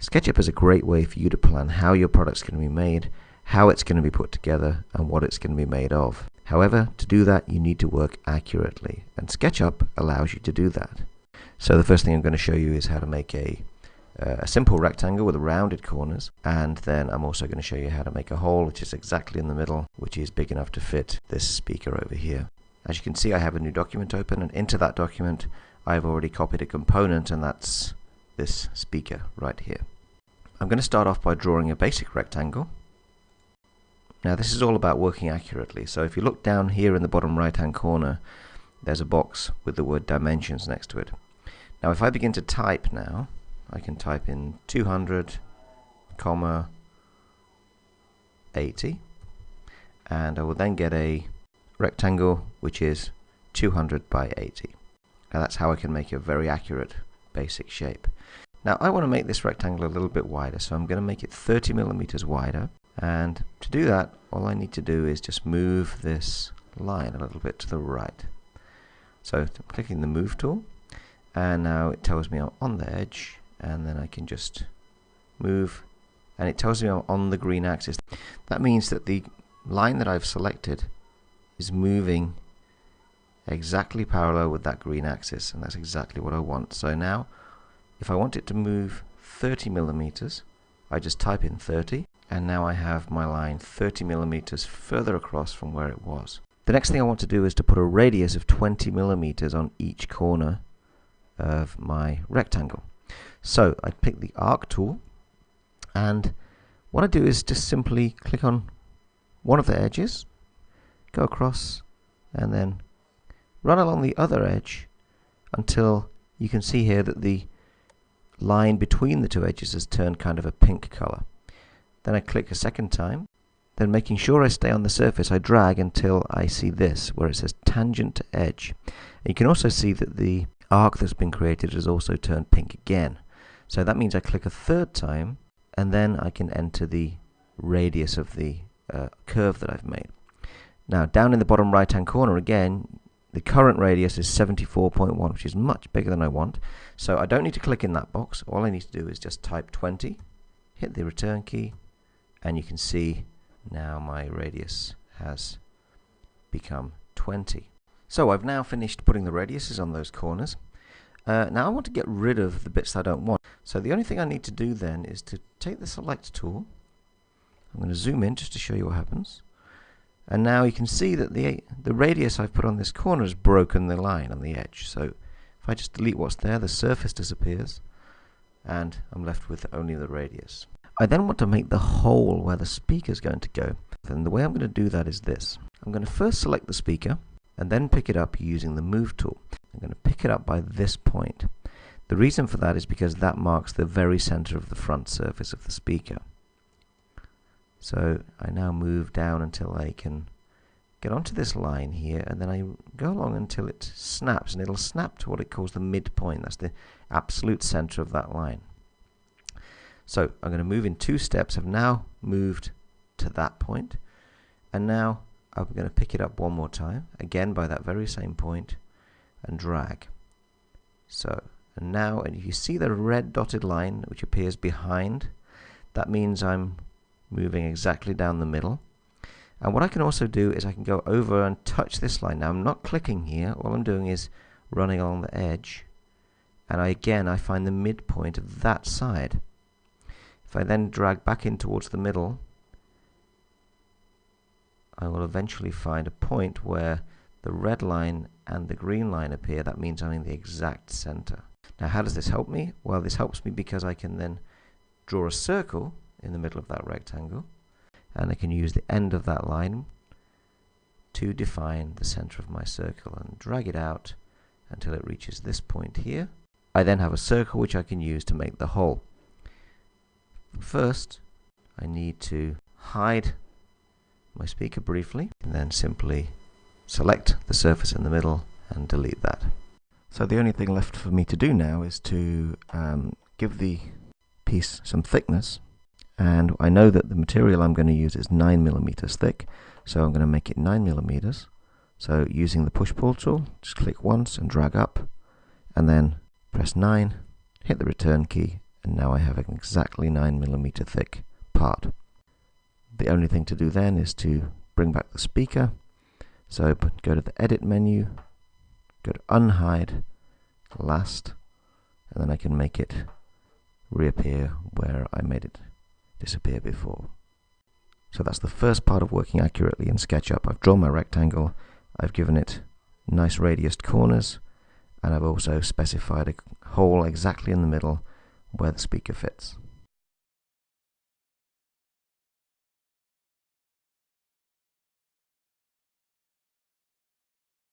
Sketchup is a great way for you to plan how your product's going to be made, how it's going to be put together, and what it's going to be made of. However, to do that, you need to work accurately, and SketchUp allows you to do that. So the first thing I'm going to show you is how to make a simple rectangle with rounded corners, and then I'm also going to show you how to make a hole which is exactly in the middle, which is big enough to fit this speaker over here. As you can see, I have a new document open, and into that document I've already copied a component, and that's this speaker right here. I'm going to start off by drawing a basic rectangle. Now this is all about working accurately, so if you look down here in the bottom right hand corner, there's a box with the word dimensions next to it. Now if I begin to type now, I can type in 200, 80, and I will then get a rectangle which is 200 by 80. Now that's how I can make a very accurate basic shape. Now I want to make this rectangle a little bit wider, so I'm going to make it 30 millimeters wider, and to do that all I need to do is just move this line a little bit to the right. So I'm clicking the move tool, and now it tells me I'm on the edge, and then I can just move, and it tells me I'm on the green axis. That means that the line that I've selected is moving exactly parallel with that green axis, and that's exactly what I want. So now if I want it to move 30 millimeters, I just type in 30, and now I have my line 30 millimeters further across from where it was. The next thing I want to do is to put a radius of 20 millimeters on each corner of my rectangle. So I pick the arc tool, and what I do is just simply click on one of the edges, go across, and then run along the other edge until you can see here that the line between the two edges has turned kind of a pink color. Then I click a second time, then making sure I stay on the surface, I drag until I see this where it says tangent to edge. And you can also see that the arc that's been created has also turned pink again. So that means I click a third time, and then I can enter the radius of the curve that I've made. Now down in the bottom right hand corner again, the current radius is 74.1, which is much bigger than I want. So I don't need to click in that box. All I need to do is just type 20, hit the return key, and you can see now my radius has become 20. So I've now finished putting the radiuses on those corners. Now I want to get rid of the bits I don't want. So the only thing I need to do then is to take the Select tool. I'm going to zoom in just to show you what happens. And now you can see that the radius I've put on this corner has broken the line on the edge. So if I just delete what's there, the surface disappears, and I'm left with only the radius. I then want to make the hole where the speaker is going to go. And the way I'm going to do that is this. I'm going to first select the speaker, and then pick it up using the move tool. I'm going to pick it up by this point. The reason for that is because that marks the very center of the front surface of the speaker. So I now move down until I can get onto this line here, and then I go along until it snaps, and it'll snap to what it calls the midpoint. That's the absolute center of that line. So I'm going to move in 2 steps. I've now moved to that point, and now I'm going to pick it up one more time, again by that very same point, and drag. So, and now, and if you see the red dotted line which appears behind, that means I'm moving exactly down the middle. And what I can also do is I can go over and touch this line. Now I'm not clicking here, all I'm doing is running along the edge, and I find the midpoint of that side. If I then drag back in towards the middle, I will eventually find a point where the red line and the green line appear. That means I'm in the exact center. Now how does this help me? Well, this helps me because I can then draw a circle in the middle of that rectangle, and I can use the end of that line to define the center of my circle and drag it out until it reaches this point here. I then have a circle which I can use to make the hole. First, I need to hide my speaker briefly, and then simply select the surface in the middle and delete that. So the only thing left for me to do now is to give the piece some thickness, and I know that the material I'm going to use is 9 millimeters thick, so I'm going to make it 9 millimeters. So using the push-pull tool, just click once and drag up, and then press 9, hit the return key, and now I have an exactly 9mm thick part. The only thing to do then is to bring back the speaker. So go to the Edit menu, go to Unhide, Last, and then I can make it reappear where I made it disappear before. So that's the first part of working accurately in SketchUp. I've drawn my rectangle, I've given it nice radiused corners, and I've also specified a hole exactly in the middle where the speaker fits.